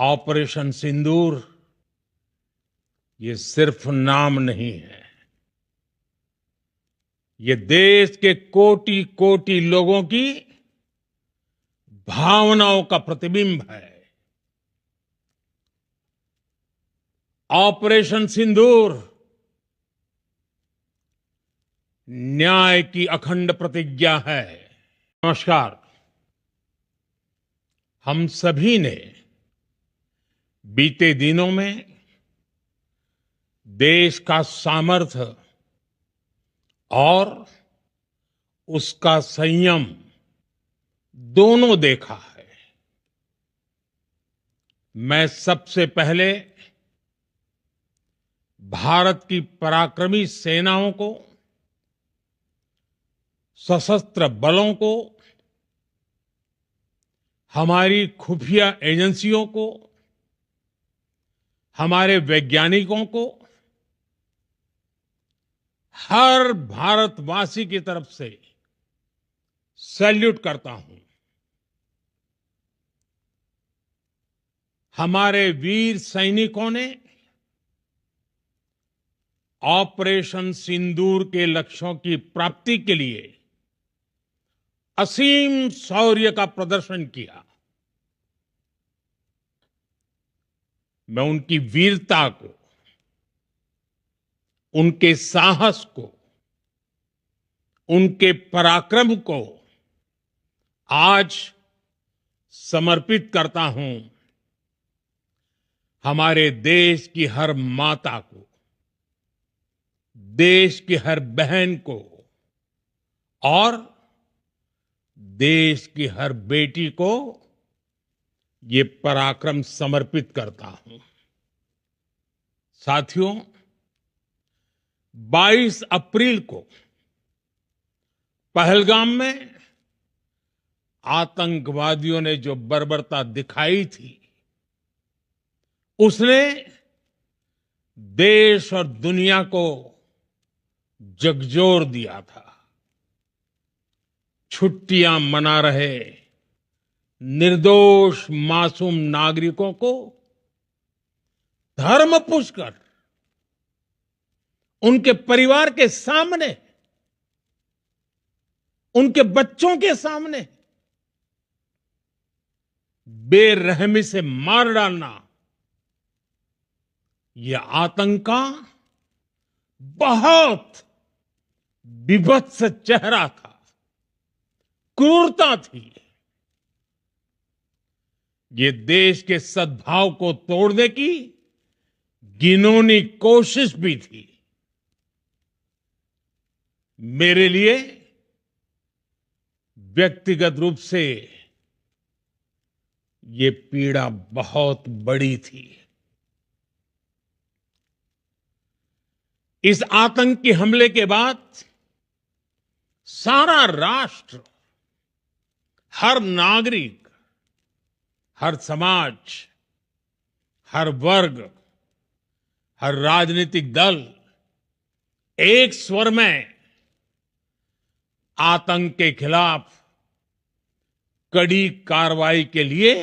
Operation सिंदूर ये सिर्फ नाम नहीं है। ये देश के कोटि कोटि लोगों की भावनाओं का प्रतिबिंब है। ऑपरेशन सिंदूर न्याय की अखंड प्रतिज्ञा है। नमस्कार। हम सभी ने बीते दिनों में देश का सामर्थ्य और उसका संयम दोनों देखा है। मैं सबसे पहले भारत की पराक्रमी सेनाओं को, सशस्त्र बलों को, हमारी खुफिया एजेंसियों को, हमारे वैज्ञानिकों को, हर भारतवासी की तरफ से सैल्यूट करता हूं। हमारे वीर सैनिकों ने ऑपरेशन सिंदूर के लक्ष्यों की प्राप्ति के लिए असीम शौर्य का प्रदर्शन किया। मैं उनकी वीरता को, उनके साहस को, उनके पराक्रम को आज समर्पित करता हूं हमारे देश की हर माता को, देश की हर बहन को और देश की हर बेटी को ये पराक्रम समर्पित करता हूं। साथियों, 22 अप्रैल को पहलगाम में आतंकवादियों ने जो बर्बरता दिखाई थी, उसने देश और दुनिया को झकझोर दिया था। छुट्टियां मना रहे निर्दोष मासूम नागरिकों को धर्म पूछकर उनके परिवार के सामने, उनके बच्चों के सामने बेरहमी से मार डालना, यह आतंक का बहुत विभत्स चेहरा था, क्रूरता थी। ये देश के सद्भाव को तोड़ने की घिनौनी कोशिश भी थी। मेरे लिए व्यक्तिगत रूप से ये पीड़ा बहुत बड़ी थी। इस आतंकी हमले के बाद सारा राष्ट्र, हर नागरिक, हर समाज, हर वर्ग, हर राजनीतिक दल एक स्वर में आतंक के खिलाफ कड़ी कार्रवाई के लिए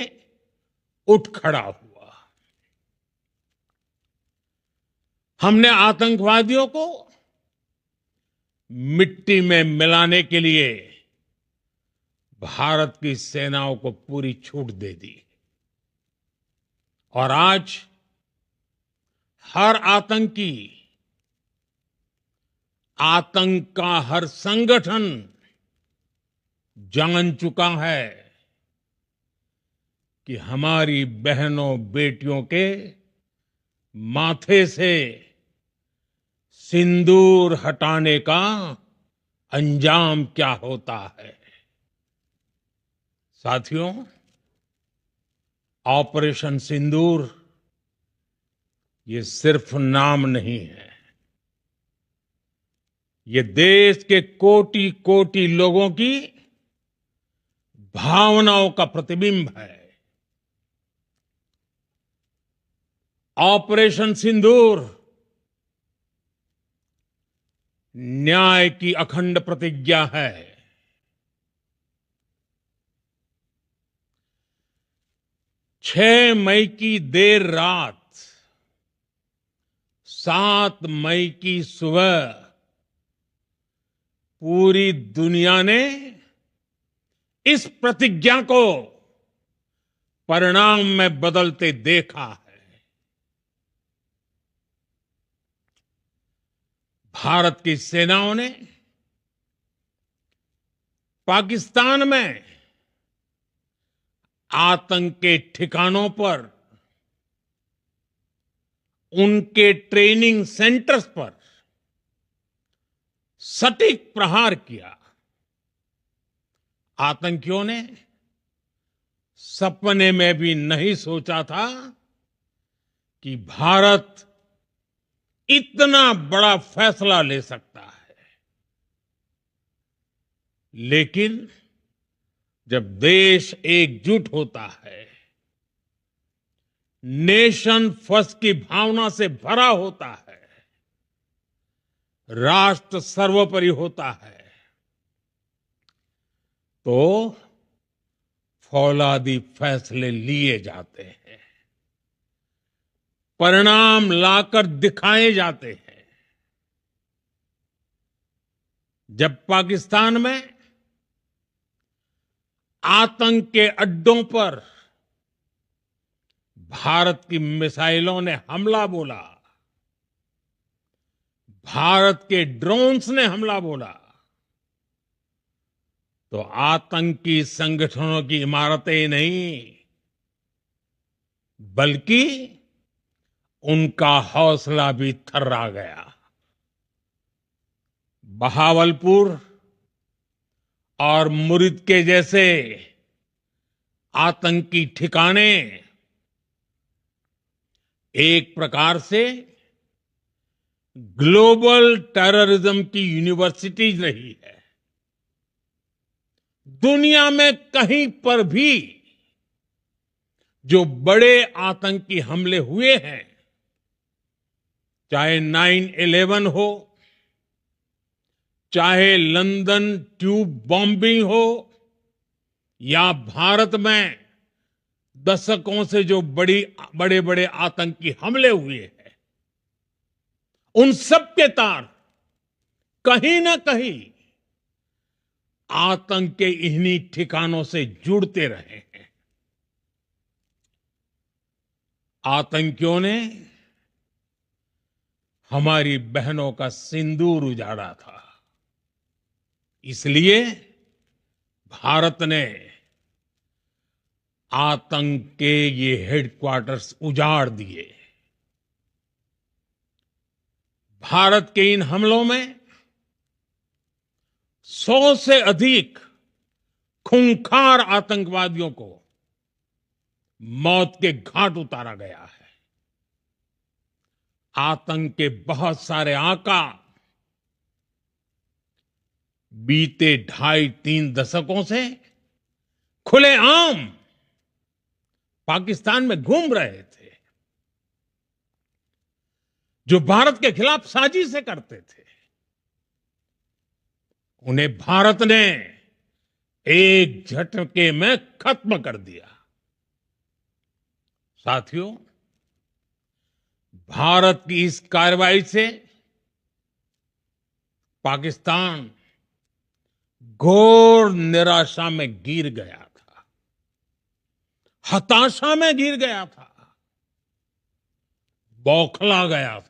उठ खड़ा हुआ। हमने आतंकवादियों को मिट्टी में मिलाने के लिए भारत की सेनाओं को पूरी छूट दे दी और आज हर आतंकी, आतंक का हर संगठन जान चुका है कि हमारी बहनों बेटियों के माथे से सिंदूर हटाने का अंजाम क्या होता है। साथियों, ऑपरेशन सिंदूर ये सिर्फ नाम नहीं है। ये देश के कोटि कोटि लोगों की भावनाओं का प्रतिबिंब है। ऑपरेशन सिंदूर न्याय की अखंड प्रतिज्ञा है। 6 मई की देर रात, 7 मई की सुबह पूरी दुनिया ने इस प्रतिज्ञा को परिणाम में बदलते देखा है। भारत की सेनाओं ने पाकिस्तान में आतंक के ठिकानों पर, उनके ट्रेनिंग सेंटर्स पर सटीक प्रहार किया। आतंकियों ने सपने में भी नहीं सोचा था कि भारत इतना बड़ा फैसला ले सकता है। लेकिन जब देश एकजुट होता है, नेशन फर्स्ट की भावना से भरा होता है, राष्ट्र सर्वोपरि होता है, तो फौलादी फैसले लिए जाते हैं, परिणाम लाकर दिखाए जाते हैं। जब पाकिस्तान में आतंक के अड्डों पर भारत की मिसाइलों ने हमला बोला, भारत के ड्रोन्स ने हमला बोला, तो आतंकी संगठनों की इमारतें नहीं, बल्कि उनका हौसला भी थर्रा गया। बहावलपुर और मुरिद के जैसे आतंकी ठिकाने एक प्रकार से ग्लोबल टेररिज्म की यूनिवर्सिटीज रही है। दुनिया में कहीं पर भी जो बड़े आतंकी हमले हुए हैं, चाहे 9/11 हो, चाहे लंदन ट्यूब बॉम्बिंग हो, या भारत में दशकों से जो बड़े बड़े आतंकी हमले हुए हैं, उन सब के तार कहीं ना कहीं आतंक के इन्हीं ठिकानों से जुड़ते रहे हैं। आतंकियों ने हमारी बहनों का सिंदूर उजाड़ा था, इसलिए भारत ने आतंक के ये हेडक्वार्टर्स उजाड़ दिए। भारत के इन हमलों में 100 से अधिक खूंखार आतंकवादियों को मौत के घाट उतारा गया है। आतंक के बहुत सारे आका बीते 2.5-3 दशकों से खुलेआम पाकिस्तान में घूम रहे थे, जो भारत के खिलाफ साजिशें करते थे। उन्हें भारत ने एक झटके में खत्म कर दिया। साथियों, भारत की इस कार्रवाई से पाकिस्तान घोर निराशा में गिर गया था, हताशा में गिर गया था, बौखला गया था।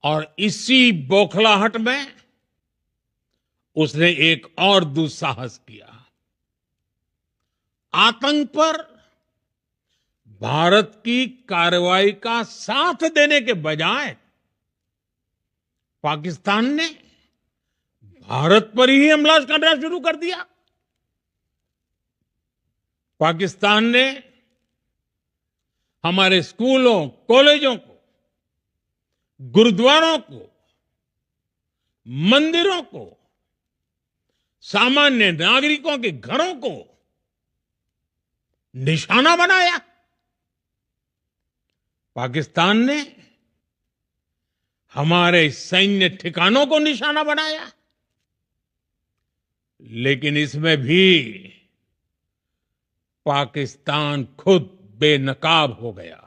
और इसी बौखलाहट में उसने एक और दुस्साहस किया। आतंक पर भारत की कार्रवाई का साथ देने के बजाय पाकिस्तान ने भारत पर ही हमला करना शुरू कर दिया। पाकिस्तान ने हमारे स्कूलों, कॉलेजों को, गुरुद्वारों को, मंदिरों को, सामान्य नागरिकों के घरों को निशाना बनाया। पाकिस्तान ने हमारे सैन्य ठिकानों को निशाना बनाया। लेकिन इसमें भी पाकिस्तान खुद बेनकाब हो गया।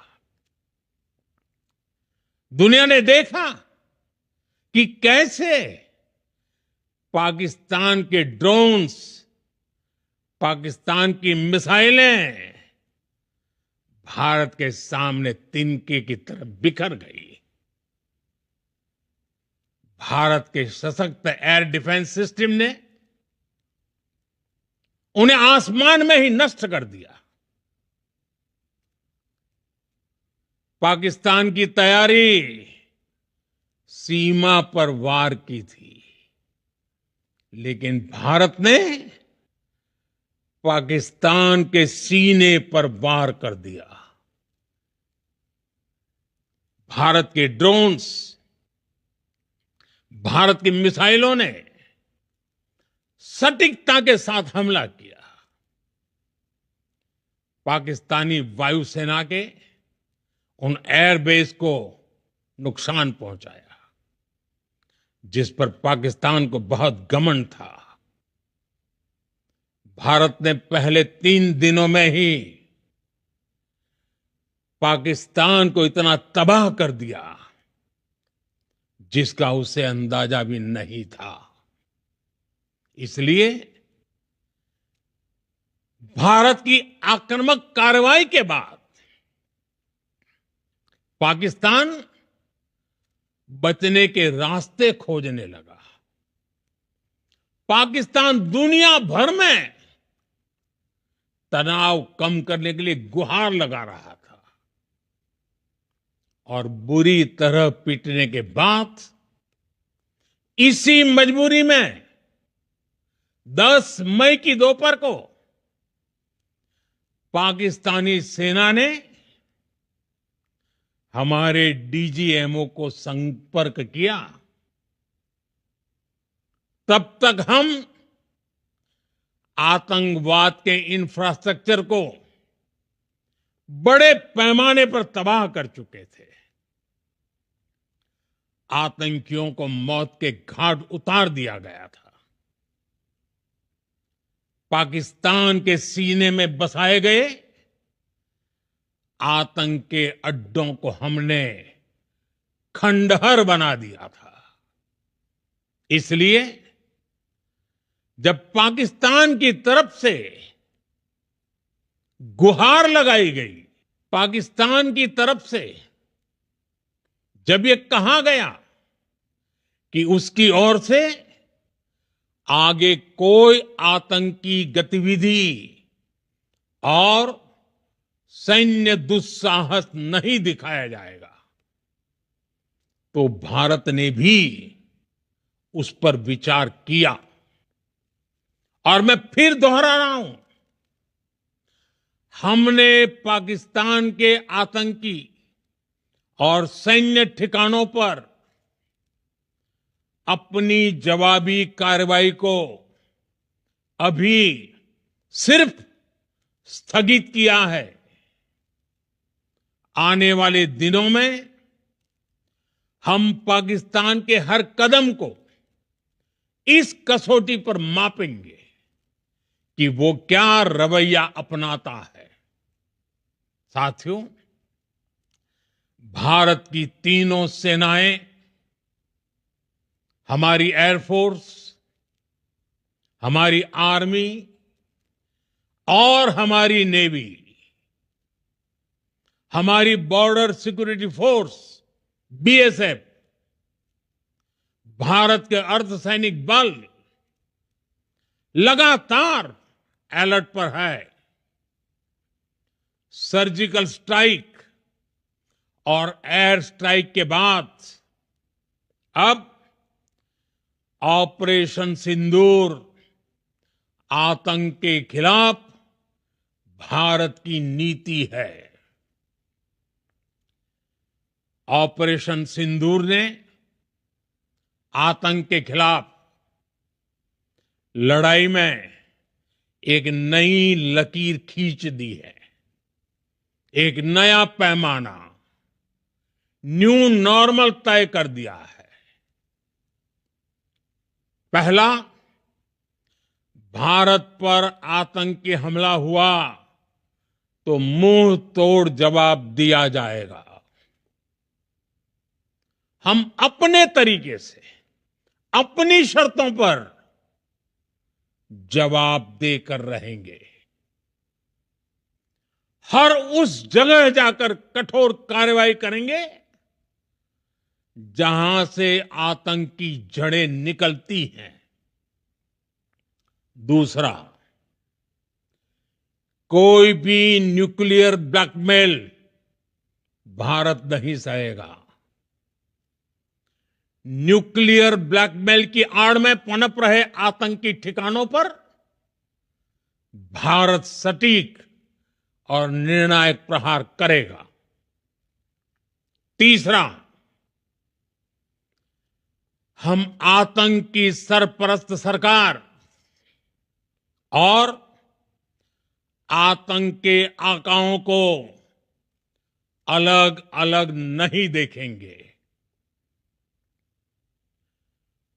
दुनिया ने देखा कि कैसे पाकिस्तान के ड्रोन्स, पाकिस्तान की मिसाइलें भारत के सामने तिनके की तरह बिखर गई। भारत के सशक्त एयर डिफेंस सिस्टम ने उन्हें आसमान में ही नष्ट कर दिया। पाकिस्तान की तैयारी सीमा पर वार की थी, लेकिन भारत ने पाकिस्तान के सीने पर वार कर दिया। भारत के ड्रोन्स, भारत की मिसाइलों ने सटीकता के साथ हमला किया। पाकिस्तानी वायुसेना के उन एयरबेस को नुकसान पहुंचाया, जिस पर पाकिस्तान को बहुत घमंड था। भारत ने पहले 3 दिनों में ही पाकिस्तान को इतना तबाह कर दिया जिसका उसे अंदाजा भी नहीं था। इसलिए भारत की आक्रामक कार्रवाई के बाद पाकिस्तान बचने के रास्ते खोजने लगा। पाकिस्तान दुनिया भर में तनाव कम करने के लिए गुहार लगा रहा था, और बुरी तरह पीटने के बाद इसी मजबूरी में 10 मई की दोपहर को पाकिस्तानी सेना ने हमारे डीजीएमओ को संपर्क किया। तब तक हम आतंकवाद के इंफ्रास्ट्रक्चर को बड़े पैमाने पर तबाह कर चुके थे। आतंकियों को मौत के घाट उतार दिया गया था। पाकिस्तान के सीने में बसाए गए आतंक के अड्डों को हमने खंडहर बना दिया था। इसलिए जब पाकिस्तान की तरफ से गुहार लगाई गई, पाकिस्तान की तरफ से जब ये कहा गया कि उसकी ओर से आगे कोई आतंकी गतिविधि और सैन्य दुस्साहस नहीं दिखाया जाएगा, तो भारत ने भी उस पर विचार किया। और मैं फिर दोहरा रहा हूं, हमने पाकिस्तान के आतंकी और सैन्य ठिकानों पर अपनी जवाबी कार्रवाई को अभी सिर्फ स्थगित किया है। आने वाले दिनों में हम पाकिस्तान के हर कदम को इस कसौटी पर मापेंगे कि वो क्या रवैया अपनाता है। साथियों, भारत की तीनों सेनाएं, हमारी एयरफोर्स, हमारी आर्मी और हमारी नेवी, हमारी border security force BSF, Bharat के अर्धसैनिक बल लगातार अलर्ट पर है। सर्जिकल स्ट्राइक और एयर स्ट्राइक के बाद अब ऑपरेशन सिंदूर आतंक के खिलाफ भारत की नीति है। ऑपरेशन सिंदूर ने आतंक के खिलाफ लड़ाई में एक नई लकीर खींच दी है, एक नया पैमाना, न्यू नॉर्मल तय कर दिया है। पहला, भारत पर आतंकी हमला हुआ तो मुंह तोड़ जवाब दिया जाएगा। हम अपने तरीके से, अपनी शर्तों पर जवाब देकर रहेंगे। हर उस जगह जाकर कठोर कार्रवाई करेंगे जहां से आतंक की जड़ें निकलती हैं। दूसरा, कोई भी न्यूक्लियर ब्लैकमेल भारत नहीं सहेगा। न्यूक्लियर ब्लैकमेल की आड़ में पनप रहे आतंकी ठिकानों पर भारत सटीक और निर्णायक प्रहार करेगा। तीसरा, हम आतंक की सरपरस्त सरकार और आतंक के आकाओं को अलग अलग नहीं देखेंगे।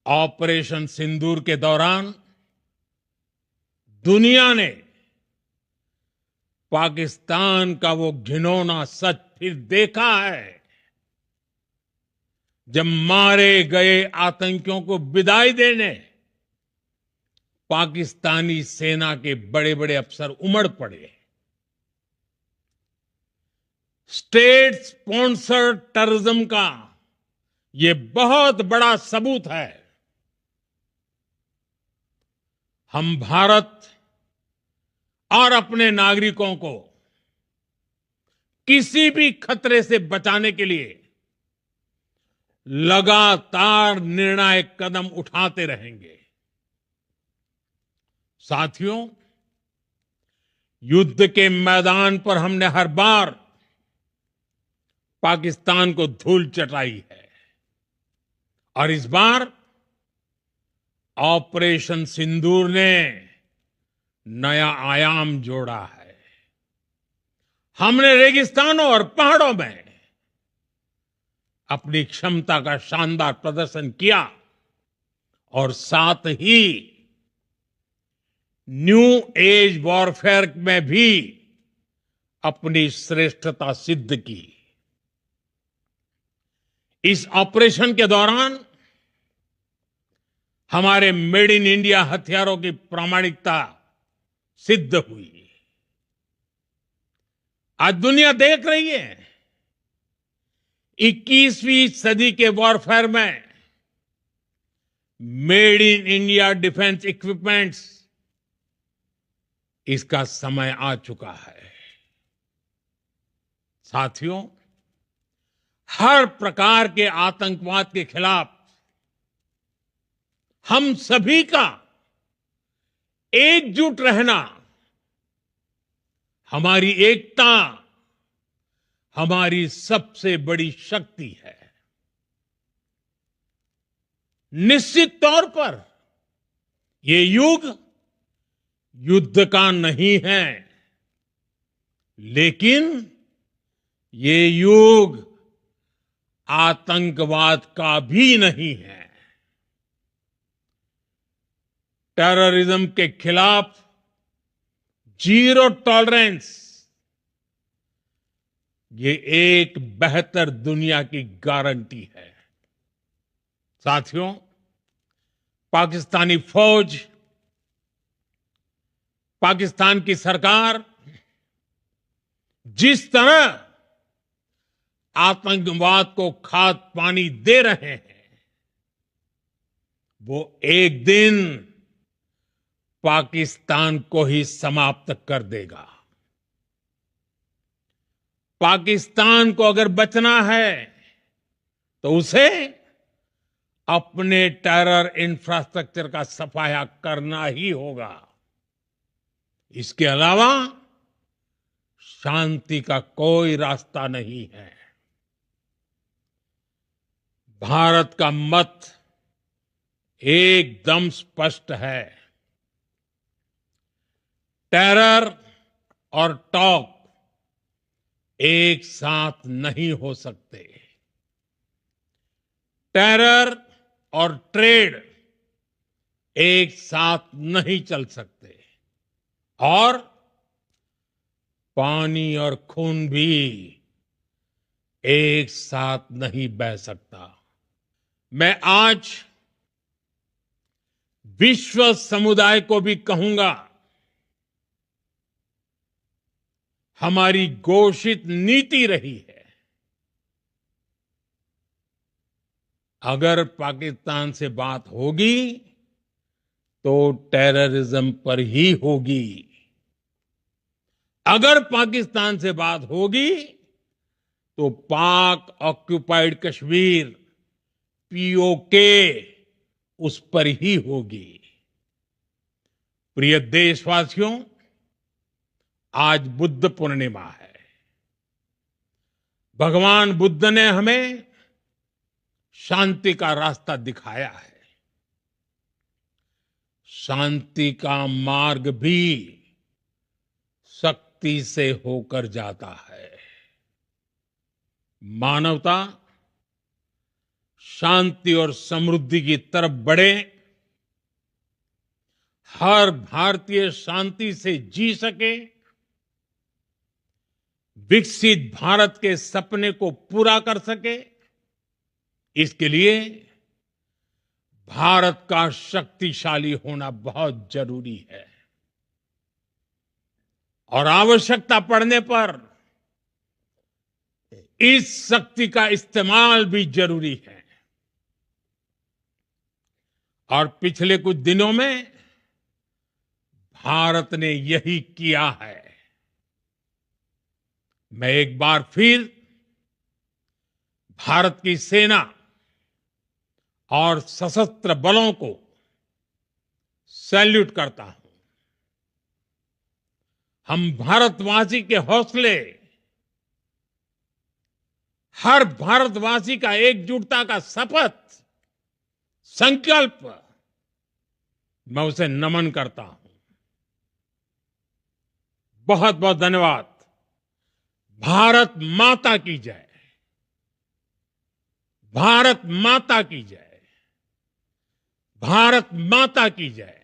ऑपरेशन सिंदूर के दौरान दुनिया ने पाकिस्तान का वो घिनौना सच फिर देखा है, जब मारे गए आतंकियों को विदाई देने पाकिस्तानी सेना के बड़े बड़े अफसर उमड़ पड़े। स्टेट स्पॉन्सर्ड टेररिज्म का ये बहुत बड़ा सबूत है। हम भारत और अपने नागरिकों को किसी भी खतरे से बचाने के लिए लगातार निर्णायक कदम उठाते रहेंगे। साथियों, युद्ध के मैदान पर हमने हर बार पाकिस्तान को धूल चटाई है और इस बार ऑपरेशन सिंदूर ने नया आयाम जोड़ा है। हमने रेगिस्तानों और पहाड़ों में अपनी क्षमता का शानदार प्रदर्शन किया और साथ ही न्यू एज वॉरफेयर में भी अपनी श्रेष्ठता सिद्ध की। इस ऑपरेशन के दौरान हमारे मेड इन इंडिया हथियारों की प्रामाणिकता सिद्ध हुई। आज दुनिया देख रही है 21वीं सदी के वॉरफेयर में made in India defence equipments, इसका समय आ चुका है। साथियों, हर प्रकार के आतंकवाद के खिलाफ हम सभी का एकजुट रहना, हमारी एकता हमारी सबसे बड़ी शक्ति है। निश्चित तौर पर ये युग युद्ध का नहीं है, लेकिन ये युग आतंकवाद का भी नहीं है। टेररिज्म के खिलाफ जीरो टॉलरेंस, ये एक बेहतर दुनिया की गारंटी है। साथियों, पाकिस्तानी फौज, पाकिस्तान की सरकार जिस तरह आतंकवाद को खाद पानी दे रहे हैं, वो एक दिन पाकिस्तान को ही समाप्त कर देगा। पाकिस्तान को अगर बचना है तो उसे अपने टेरर इंफ्रास्ट्रक्चर का सफाया करना ही होगा। इसके अलावा शांति का कोई रास्ता नहीं है। भारत का मत एकदम स्पष्ट है। टेरर और टॉक एक साथ नहीं हो सकते। टेरर और ट्रेड एक साथ नहीं चल सकते और पानी और खून भी एक साथ नहीं बह सकता। मैं आज विश्व समुदाय को भी कहूंगा, हमारी घोषित नीति रही है, अगर पाकिस्तान से बात होगी तो टेररिज्म पर ही होगी। अगर पाकिस्तान से बात होगी तो पाक ऑक्युपाइड कश्मीर, पीओके, उस पर ही होगी। प्रिय देशवासियों, आज बुद्ध पूर्णिमा है। भगवान बुद्ध ने हमें शांति का रास्ता दिखाया है। शांति का मार्ग भी शक्ति से होकर जाता है। मानवता शांति और समृद्धि की तरफ बढ़े, हर भारतीय शांति से जी सके, विकसित भारत के सपने को पूरा कर सके, इसके लिए भारत का शक्तिशाली होना बहुत जरूरी है। और आवश्यकता पड़ने पर इस शक्ति का इस्तेमाल भी जरूरी है। और पिछले कुछ दिनों में भारत ने यही किया है। मैं एक बार फिर भारत की सेना और सशस्त्र बलों को सैल्यूट करता हूं। हम भारतवासी के हौसले, हर भारतवासी का एकजुटता का शपथ, संकल्प, मैं उसे नमन करता हूं। बहुत बहुत धन्यवाद। भारत माता की जय। भारत माता की जय। भारत माता की जय।